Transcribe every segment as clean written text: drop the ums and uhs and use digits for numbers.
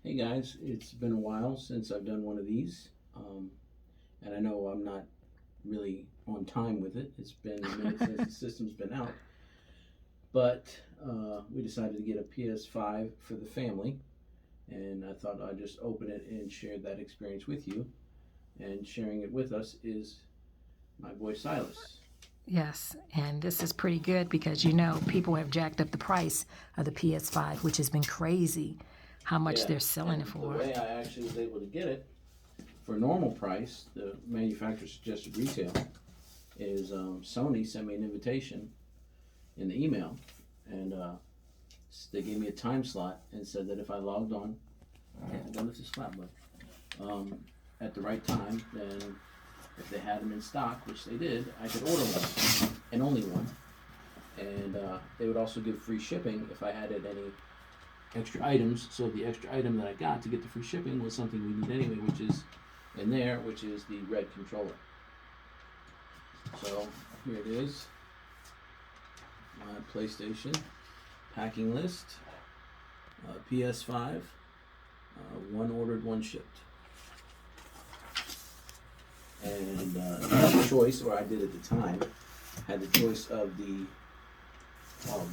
Hey guys, it's been a while since I've done one of these, and I know I'm not really on time with it. It's been a minute since the system's been out, but we decided to get a PS5 for the family, and I thought I'd just open it and share that experience with you. And sharing it with us is my boy Silas. Yes, and this is pretty good because people have jacked up the price of the PS5, which has been crazy how much Yeah, they're selling and it the for. way I actually was able to get it for normal price, the manufacturer suggested retail, is Sony sent me an invitation in the email, and they gave me a time slot and said that if I logged on, don't lift this flap, at the right time, then if they had them in stock, which they did, I could order one, and only one. And they would also give free shipping if I added any extra items. So the extra item that I got to get the free shipping was something we need anyway, which is in there, which is the red controller. So here it is, my PlayStation packing list, PS5, one ordered, one shipped. And I had the choice, or I did at the time, had the choice of the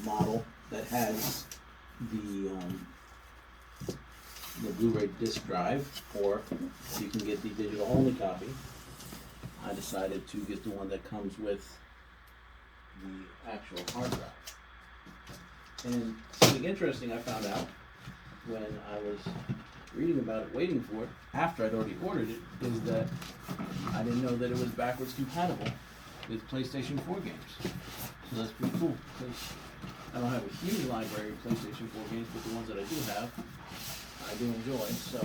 model that has the Blu-ray disc drive, or you can get the digital only copy. I decided to get the one that comes with the actual hard drive. And something interesting I found out when I was reading about it, waiting for it, after I'd already ordered it, is that I didn't know that it was backwards compatible with PlayStation 4 games. So that's pretty cool, because I don't have a huge library of PlayStation 4 games, but the ones that I do have, I do enjoy. So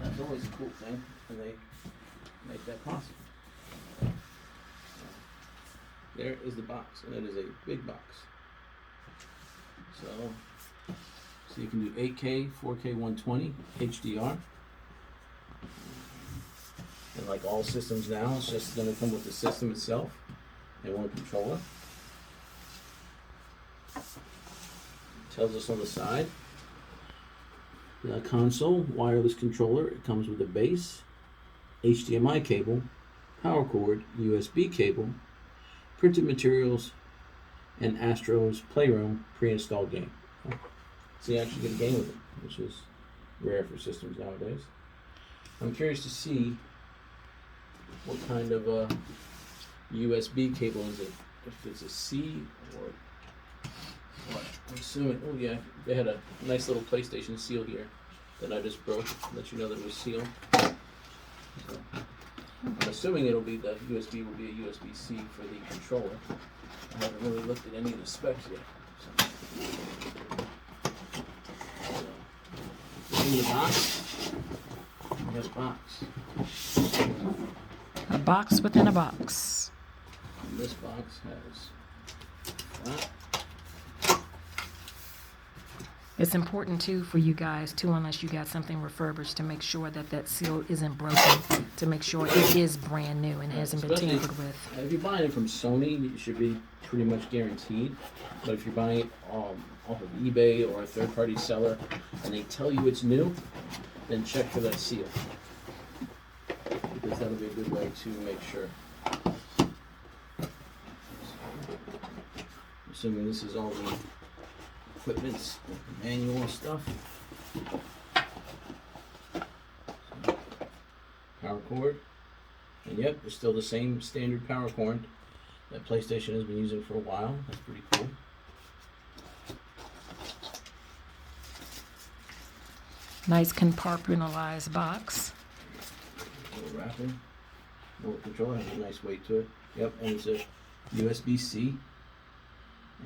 that's always a cool thing, and they make that possible. There is the box, and it is a big box. So you can do 8K, 4K 120, HDR. And like all systems now, it's just going to come with the system itself and one controller. Tells us on the side. The console, wireless controller. It comes with a base, HDMI cable, power cord, USB cable, printed materials, and Astro's Playroom pre-installed game. So you actually get a game with it, which is rare for systems nowadays. I'm curious to see what kind of USB cable is it. If it's a C or what. I'm assuming, oh yeah, they had a nice little PlayStation seal here that I just broke, let you know that it was sealed. So, I'm assuming it'll be, the USB will be a USB-C for the controller. I haven't really looked at any of the specs yet. So. In the box, we have a box. A box within a box. And this box has that. It's important too for you guys too, unless you got something refurbished, to make sure that that seal isn't broken, to make sure it is brand new and hasn't been tampered with. If you're buying it from Sony, it should be pretty much guaranteed. But if you're buying it off of eBay or a third-party seller and they tell you it's new, then check for that seal, because that'll be a good way to make sure. Assuming this is all the equipment's manual stuff. So, power cord, and yep, it's still the same standard power cord that PlayStation has been using for a while. That's pretty cool. Nice compartmentalized box. Little wrapping. Remote control has a nice weight to it. Yep, and it's a USB-C.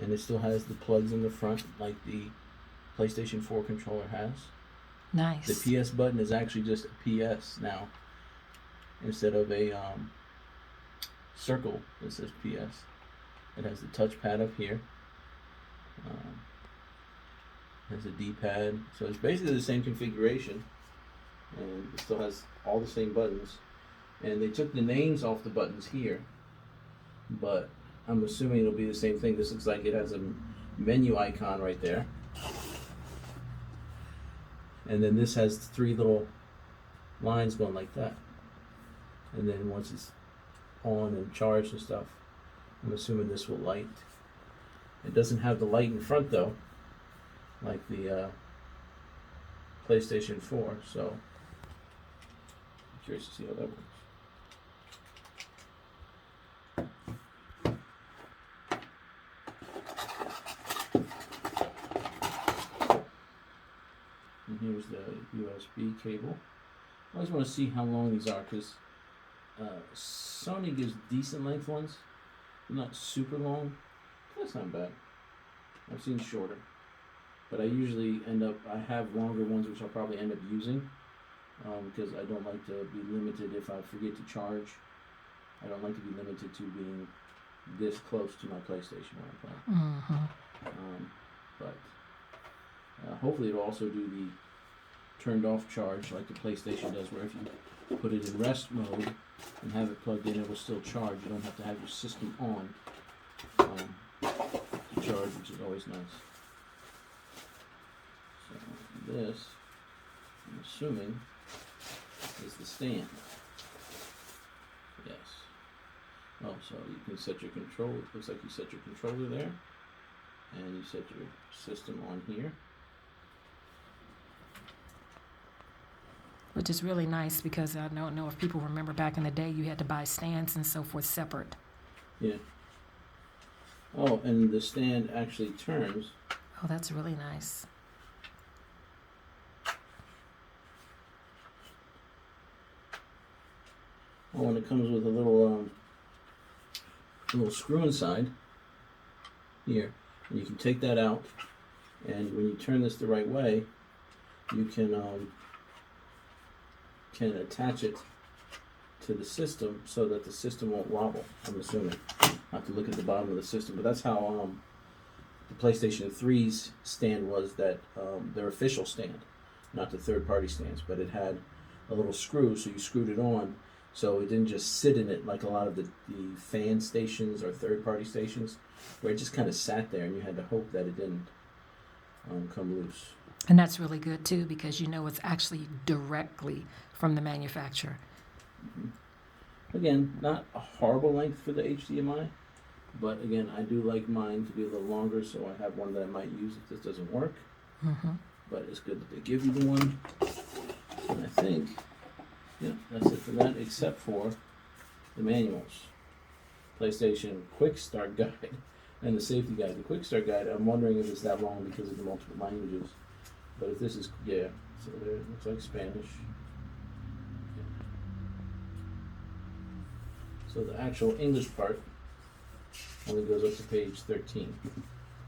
And it still has the plugs in the front like the PlayStation 4 controller has. Nice. The PS button is actually just a PS now, instead of a circle that says PS. It has the touchpad up here. Has a D-pad, so it's basically the same configuration, and it still has all the same buttons. And they took the names off the buttons here, but I'm assuming it'll be the same thing. This looks like it has a menu icon right there. And then this has 3 little lines going like that. And then once it's on and charged and stuff, I'm assuming this will light. It doesn't have the light in front though, like the PlayStation 4, so I'm curious to see how that works. And here's the USB cable. I always want to see how long these are because Sony gives decent length ones, not super long. That's not bad. I've seen shorter, but I usually I have longer ones which I'll probably end up using because I don't like to be limited if I forget to charge. I don't like to be limited to being this close to my PlayStation when I'm playing. Mm-hmm. But hopefully it'll also do the turned off charge like the PlayStation does, where if you put it in rest mode and have it plugged in, it will still charge. You don't have to have your system on to charge, which is always nice. So this, I'm assuming, is the stand. Yes. Oh, so you can set your control. It looks like you set your controller there, and you set your system on here. Which is really nice because I don't know if people remember back in the day you had to buy stands and so forth separate. Yeah. Oh, and the stand actually turns. Oh, that's really nice. Oh, and it comes with a little screw inside here, and you can take that out. And when you turn this the right way, you can attach it to the system so that the system won't wobble. I'm assuming. I have to look at the bottom of the system, but that's how the PlayStation 3's stand was. That their official stand, not the third-party stands, but it had a little screw, so you screwed it on, so it didn't just sit in it like a lot of the fan stations or third-party stations, where it just kind of sat there, and you had to hope that it didn't come loose. And that's really good too because you know it's actually directly from the manufacturer. Mm-hmm. Again, not a horrible length for the HDMI, but again, I do like mine to be a little longer, so I have one that I might use if this doesn't work. Mm-hmm. But it's good that they give you the one. And I think, yeah, that's it for that, except for the manuals. PlayStation Quick Start Guide and the Safety Guide. The Quick Start Guide, I'm wondering if it's that long because of the multiple languages. But if this is, yeah, so there, it looks like Spanish. Yeah. So the actual English part only goes up to page 13.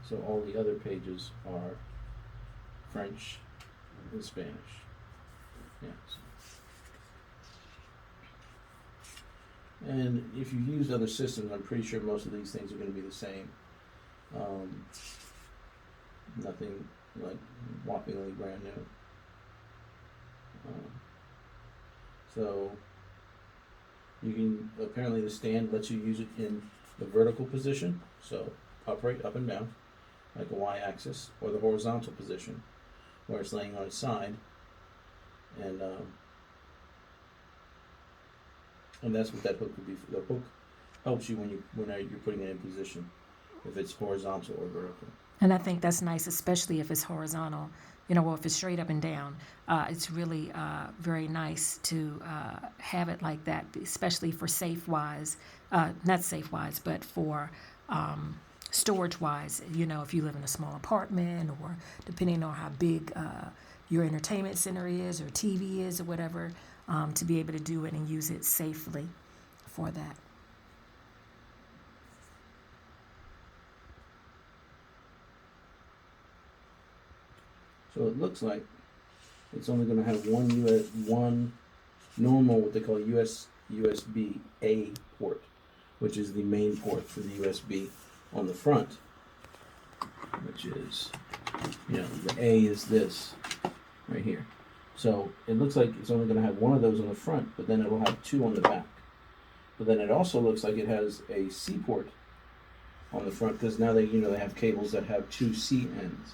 So all the other pages are French and Spanish. Yes. And if you've used other systems, I'm pretty sure most of these things are going to be the same. Nothing like whoppingly brand new. So you can, apparently the stand lets you use it in the vertical position, so upright, up and down, like a Y-axis, or the horizontal position, where it's laying on its side, and that's what that hook would be for. The hook helps you when you're putting it in position, if it's horizontal or vertical. And I think that's nice, especially if it's horizontal. You know, well, if it's straight up and down, it's really very nice to have it like that, especially for safe-wise, not safe-wise, but for storage-wise. You know, if you live in a small apartment or depending on how big your entertainment center is or TV is or whatever, to be able to do it and use it safely for that. So it looks like it's only going to have one normal, what they call USB A port, which is the main port for the USB on the front, which is, you know, the A is this right here. So it looks like it's only going to have one of those on the front, but then it will have two on the back. But then it also looks like it has a C port on the front, because now they have cables that have two C ends.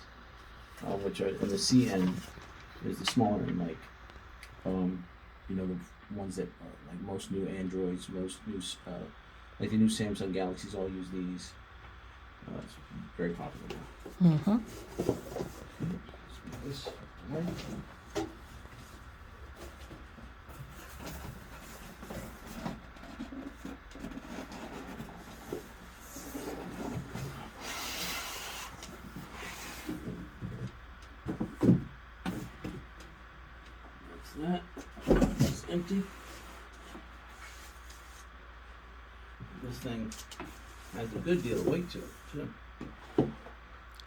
Which are, and the C end is the smaller mic. You know, the ones that like most new Androids, most new like the new Samsung Galaxies all use these. It's very popular now. Mm-hmm. This right. That. It's empty. This thing has a good deal of weight to it, too.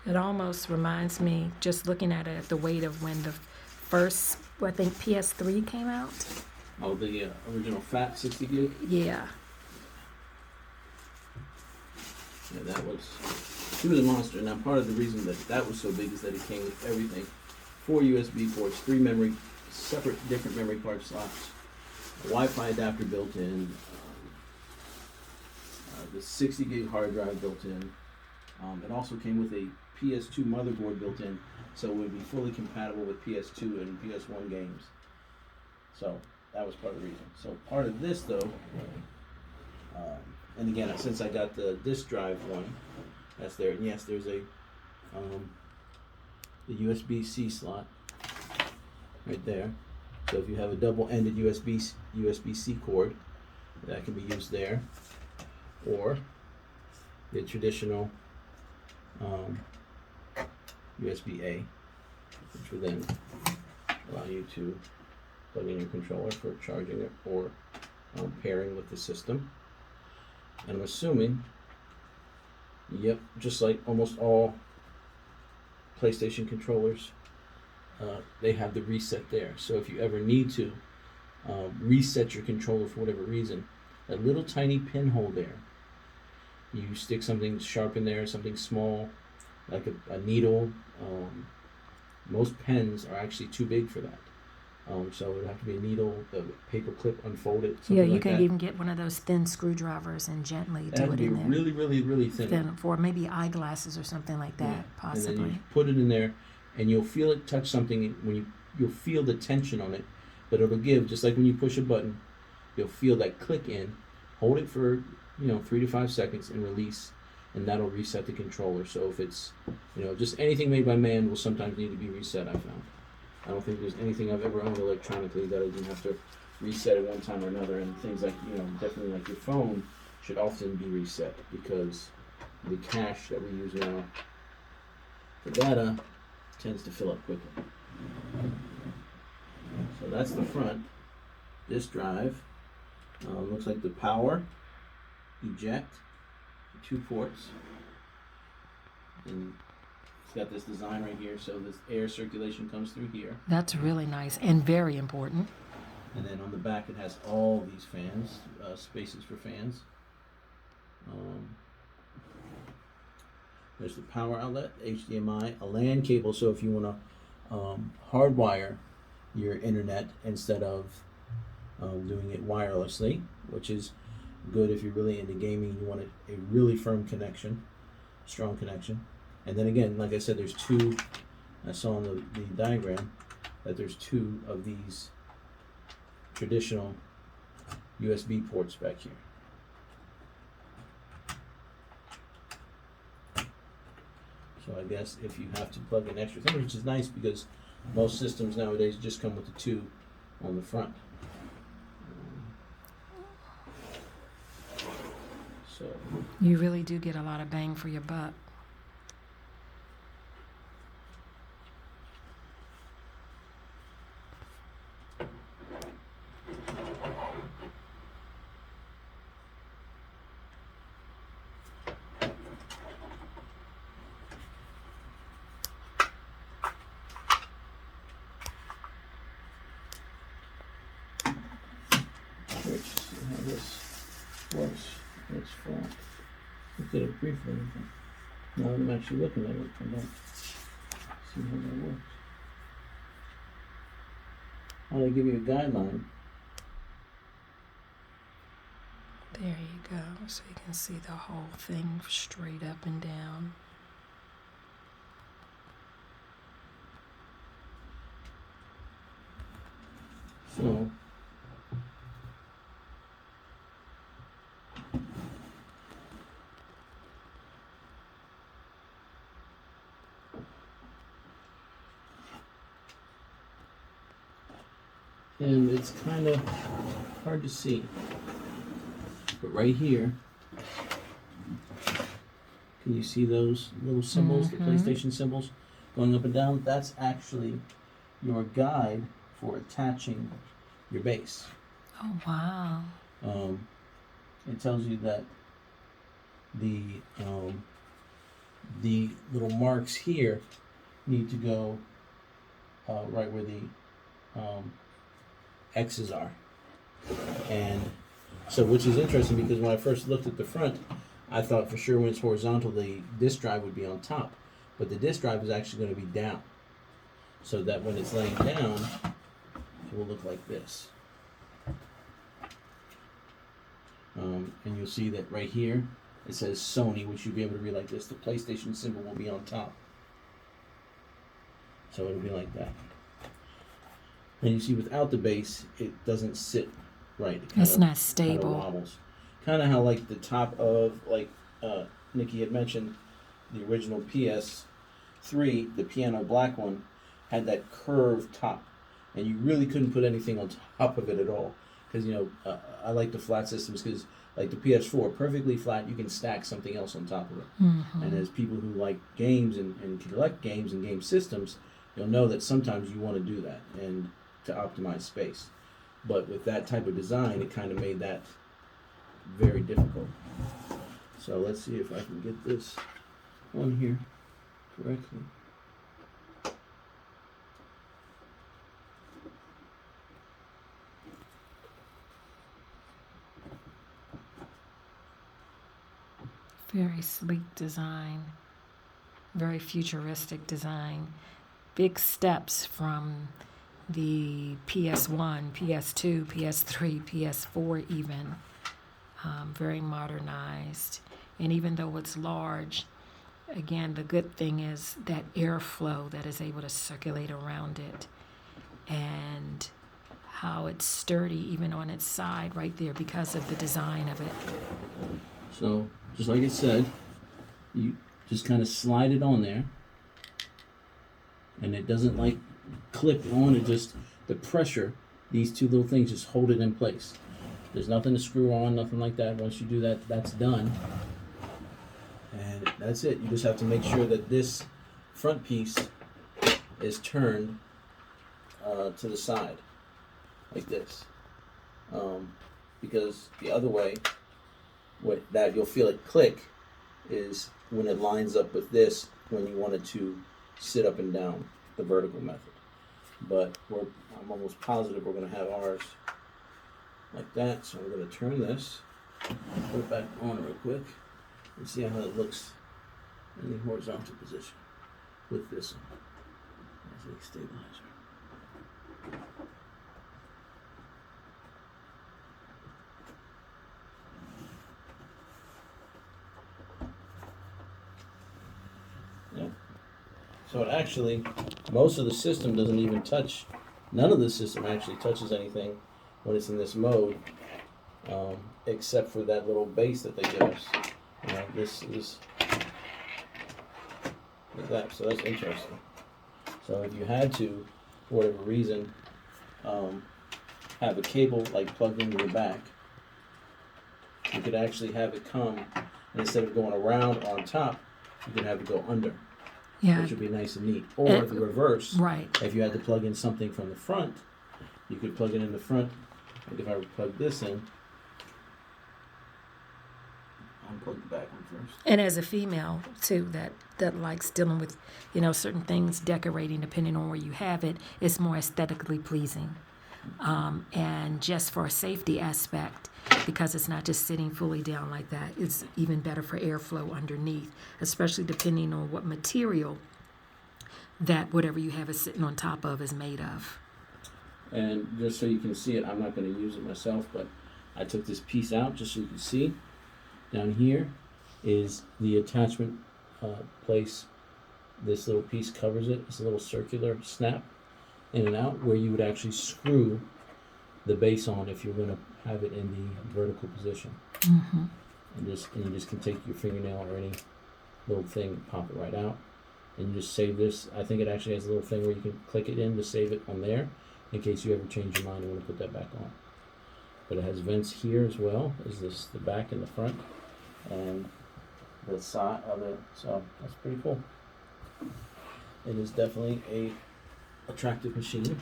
It almost reminds me, just looking at it, the weight of when the first, I think PS3 came out. Oh, the original fat 60 gig? Yeah. Yeah, that was. She was a monster. Now, part of the reason that was so big is that it came with everything: 4 USB ports, 3 different memory card slots, a Wi-Fi adapter built in, the 60 gig hard drive built in. It also came with a PS2 motherboard built in, so it would be fully compatible with PS2 and PS1 games. So that was part of the reason. So part of this, though, and again, since I got the disk drive one, that's there. And yes, there's the USB-C slot right there. So if you have a double-ended USB-C cord, that can be used there, or the traditional USB-A, which would then allow you to plug in your controller for charging it or pairing with the system. And I'm assuming, yep, just like almost all PlayStation controllers, they have the reset there. So if you ever need to reset your controller for whatever reason, that little tiny pinhole there, you stick something sharp in there, something small, like a needle. Most pens are actually too big for that. So it would have to be a needle, the paper clip, unfold it. Yeah, you like can that. even get one of those thin screwdrivers and gently It do has to it be in there. really, really, really thin. Then for maybe eyeglasses or something like that, Yeah. possibly. And then you put it in there, and you'll feel it touch something when you'll feel the tension on it, but it'll give, just like when you push a button, you'll feel that click in. Hold it for 3 to 5 seconds and release, and that'll reset the controller. So if it's just anything made by man will sometimes need to be reset. I found. I don't think there's anything I've ever owned electronically that I didn't have to reset at one time or another. And things like definitely like your phone should often be reset, because the cache that we use now for data tends to fill up quickly. So that's the front. This drive looks like the power, eject, 2 ports, and it's got this design right here, so this air circulation comes through here. That's really nice and very important. And then on the back it has all these fans, spaces for fans. There's the power outlet, HDMI, a LAN cable, so if you want to hardwire your internet instead of doing it wirelessly, which is good if you're really into gaming. You want a really firm connection, strong connection. And then again, like I said, there's 2. I saw in the diagram that there's 2 of these traditional USB ports back here. So I guess if you have to plug in extra things, which is nice because most systems nowadays just come with the 2 on the front. So You really do get a lot of bang for your buck. let's see how this works. It's front. Looked at it briefly. Now that I'm actually looking at it, I don't see how that works. Oh, they give you a guideline. There you go. So you can see the whole thing straight up and down. So and it's kind of hard to see, but right here, can you see those little symbols, the PlayStation symbols going up and down? That's actually your guide for attaching your base. Oh, wow. It tells you that the little marks here need to go right where the X's are. And so, which is interesting because when I first looked at the front, I thought for sure when it's horizontal, the disk drive would be on top. But the disk drive is actually going to be down. So that when it's laying down, it will look like this. And you'll see that right here, it says Sony, which you'll be able to read like this. The PlayStation symbol will be on top. So it'll be like that. And you see without the base, it doesn't sit right. It's not Kind of stable. wobbles. Kind of how like the top of, like Nikki had mentioned, the original PS3, the piano black one, had that curved top. And you really couldn't put anything on top of it at all. Because, I like the flat systems because, like the PS4, perfectly flat, you can stack something else on top of it. Mm-hmm. And as people who like games and collect games and game systems, you'll know that sometimes you want to do that and to optimize space. But with that type of design, it kind of made that very difficult. So let's see if I can get this on here correctly. Very sleek design, very futuristic design. Big steps from the PS1, PS2, PS3, PS4 even. Very modernized. And even though it's large, again, the good thing is that airflow that is able to circulate around it, and how it's sturdy even on its side right there because of the design of it. So, just like it said, you just kind of slide it on there. And it doesn't like clip on, it just, the pressure, these two little things just hold it in place. There's nothing to screw on, nothing like that. Once you do that, that's done. And that's it. You just have to make sure that this front piece is turned to the side, like this. Because the other way, that you'll feel it click is when it lines up with this, when you want it to sit up and down, the vertical method. But I'm almost positive we're going to have ours like that. So we're going to turn this, put it back on real quick, and see how it looks in the horizontal position with this one as a stabilizer. Yeah. So it actually, most of the system doesn't even touch, none of the system actually touches anything when it's in this mode, except for that little base that they give us. This is like that, so that's interesting. So if you had to, for whatever reason, have a cable like plugged into the back, you could actually have it come, and instead of going around on top, you could have it go under. Yeah. Which would be nice and neat. Or the reverse. Right. If you had to plug in something from the front, you could plug it in the front. Like if I would plug this in, unplug the back one first. And as a female too, that likes dealing with, certain things, decorating, depending on where you have it, it's more aesthetically pleasing. And just for a safety aspect, because it's not just sitting fully down like that, it's even better for airflow underneath, especially depending on what material that whatever you have it sitting on top of is made of. And just so you can see it, I'm not going to use it myself, but I took this piece out just so you can see. Down here is the attachment place. This little piece covers it. It's a little circular snap in and out where you would actually screw the base on if you're going to have it in the vertical position. Mm-hmm. And you just can take your fingernail or any little thing, pop it right out, and you just save this. I think it actually has a little thing where you can click it in to save it on there, in case you ever change your mind and want to put that back on. But it has vents here as well as this, the back and the front, and the side of it. So that's pretty cool. It is definitely a attractive machine.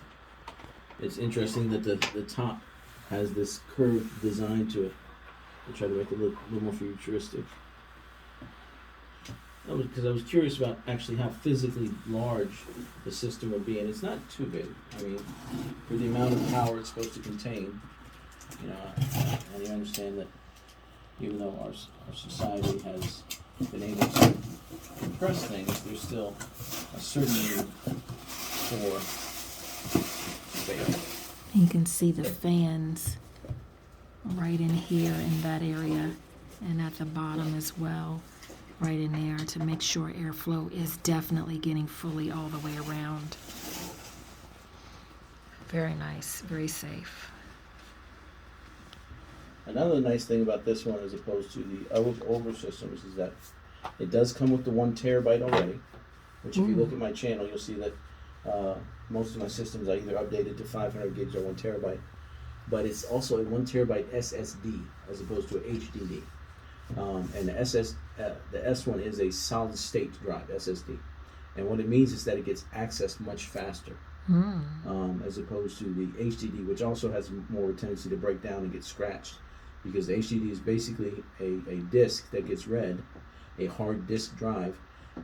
It's interesting that the top has this curved design to it to try to make it look a little more futuristic. Because I was curious about actually how physically large the system would be, and it's not too big. I mean, for the amount of power it's supposed to contain, you know, and you understand that even though our society has been able to compress things, there's still a certain need for space. You can see the fans right in here in that area, and at the bottom as well, right in there, to make sure airflow is definitely getting fully all the way around. Very nice, very safe. Another nice thing about this one, as opposed to the older systems, is that it does come with the 1 terabyte already. Which, if you look at my channel, you'll see that most of my systems I either updated to 500 gigs or 1 terabyte. But it's also a 1 terabyte SSD as opposed to an HDD. And the S1 is a solid state drive SSD, and what it means is that it gets accessed much faster, as opposed to the HDD, which also has more tendency to break down and get scratched, because the HDD is basically a disk that gets read, a hard disk drive,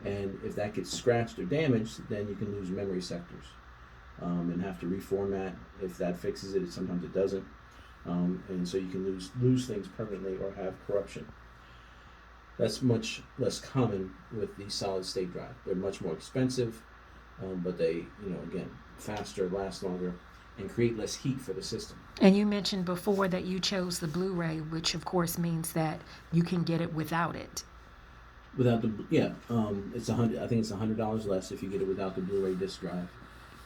and if that gets scratched or damaged, then you can lose memory sectors and have to reformat. If that fixes it, sometimes it doesn't, and so you can lose things permanently or have corruption. That's much less common with the solid state drive. They're much more expensive, but they, again, faster, last longer, and create less heat for the system. And you mentioned before that you chose the Blu-ray, which of course means that you can get it without it. Without the, it's $100. I think it's $100 less if you get it without the Blu-ray disc drive.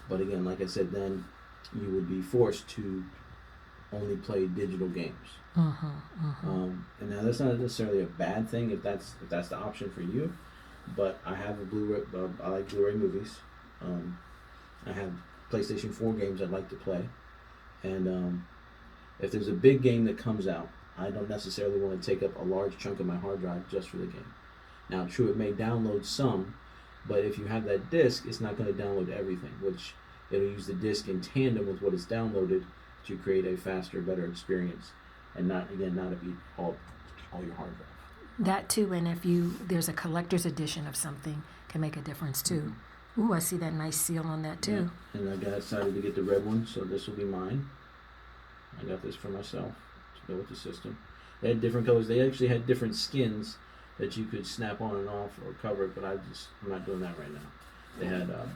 But again, like I said, then you would be forced to only play digital games. And now that's not necessarily a bad thing if that's the option for you. But I have a Blu-ray. I like Blu-ray movies. I have PlayStation 4 games I'd like to play, and if there's a big game that comes out, I don't necessarily want to take up a large chunk of my hard drive just for the game. Now, true, it may download some, but if you have that disc, it's not going to download everything, which it'll use the disc in tandem with what is downloaded to create a faster, better experience, and not eat all your hard drive. That too, and if there's a collector's edition of something, can make a difference too. Ooh, I see that nice seal on that too. Yeah. And I got excited to get the red one, so this will be mine. I got this for myself to go with the system. They had different colors. They actually had different skins that you could snap on and off or cover it, but I'm not doing that right now.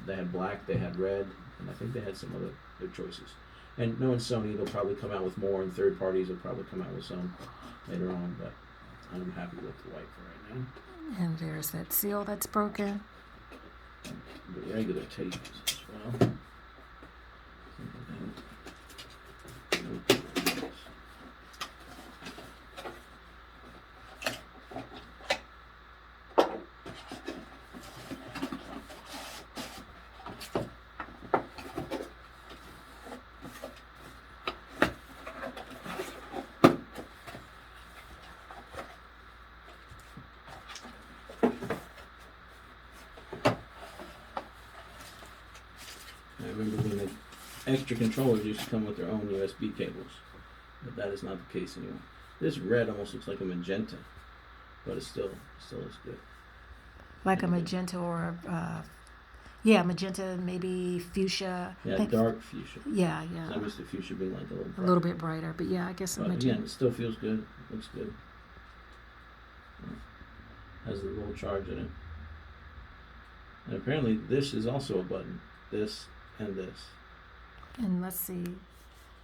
They had black, they had red, and I think they had some other choices. And knowing Sony, they'll probably come out with more, and third parties will probably come out with some later on, but I'm happy with the white for right now. And there's that seal that's broken. The regular tape as well. I remember when the extra controllers used to come with their own USB cables, but that is not the case anymore. This red almost looks like a magenta, but it still looks good. Like a magenta or magenta, maybe fuchsia. Yeah, dark fuchsia. Yeah. I'm used to fuchsia being like a little bit brighter, but yeah, I guess but magenta. again, it still feels good. Looks good. Has a little charge in it. And apparently this is also a button. This and this. And let's see,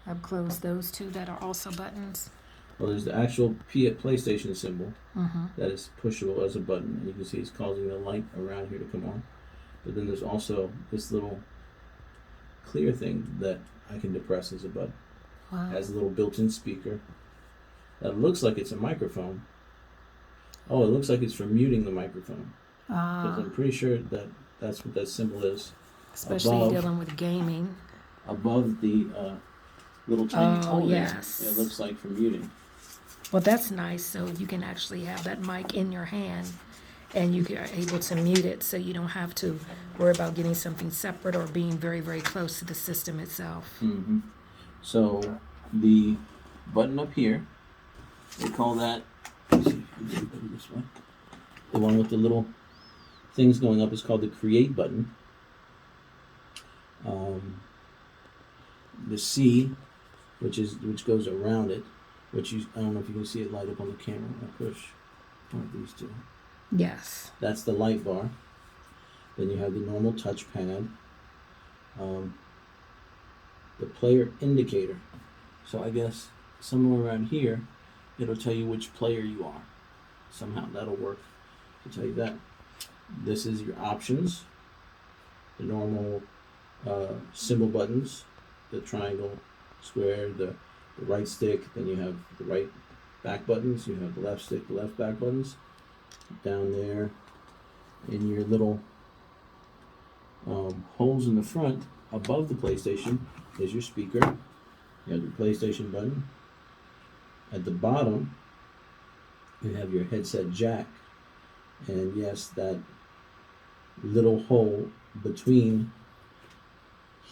I've closed those two that are also buttons. Well, there's the actual PlayStation symbol that is pushable as a button, and you can see it's causing the light around here to come on. But then there's also this little clear thing that I can depress as a button. Wow. Has a little built-in speaker. That looks like it's a microphone. Oh, it looks like it's for muting the microphone. Because I'm pretty sure that that's what that symbol is. Especially above, dealing with gaming. Above the little tiny hole yes. there, it looks like for muting. Well, that's nice. So you can actually have that mic in your hand and you are able to mute it so you don't have to worry about getting something separate or being very, very close to the system itself. Mm-hmm. So the button up here, they call that, let's see, this way. The one with the little things going up is called the create button. The C, which goes around it, I don't know if you can see it light up on the camera. I push one of these two. Yes. That's the light bar. Then you have the normal touchpad. The player indicator. So I guess somewhere around here, it'll tell you which player you are. Somehow that'll work to tell you that. This is your options. The normal symbol buttons, the triangle, square, the right stick, then you have the right back buttons, you have the left stick, the left back buttons. Down there in your little holes in the front, above the PlayStation, is your speaker. You have your PlayStation button. At the bottom, you have your headset jack. And yes, that little hole between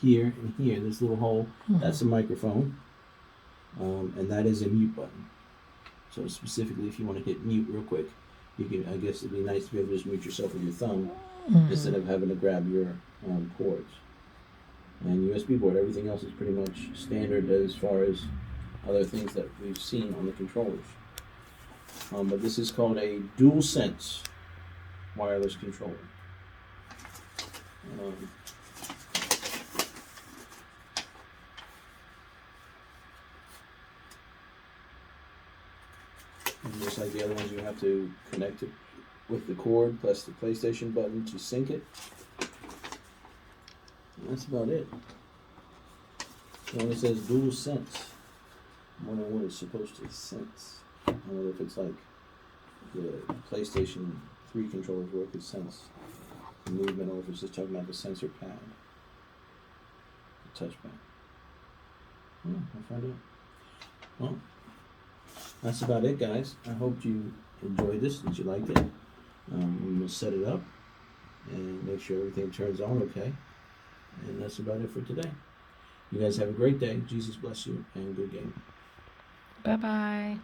here and here, this little hole, that's a microphone, and that is a mute button. So specifically, if you want to hit mute real quick, you can. I guess it'd be nice to be able to just mute yourself with your thumb instead of having to grab your cords. And USB board. Everything else is pretty much standard as far as other things that we've seen on the controllers. But this is called a DualSense wireless controller. And just like the other ones, you have to connect it with the cord plus the PlayStation button to sync it. And that's about it. It only says DualSense. I wonder what it's supposed to sense. I wonder if it's like the PlayStation 3 controllers where it could sense the movement, or if it's just talking about the sensor pad, the touchpad. I'll find out. Well, that's about it, guys. I hope you enjoyed this, that you liked it. We'll set it up and make sure everything turns on okay. And that's about it for today. You guys have a great day. Jesus bless you, and good game. Bye-bye.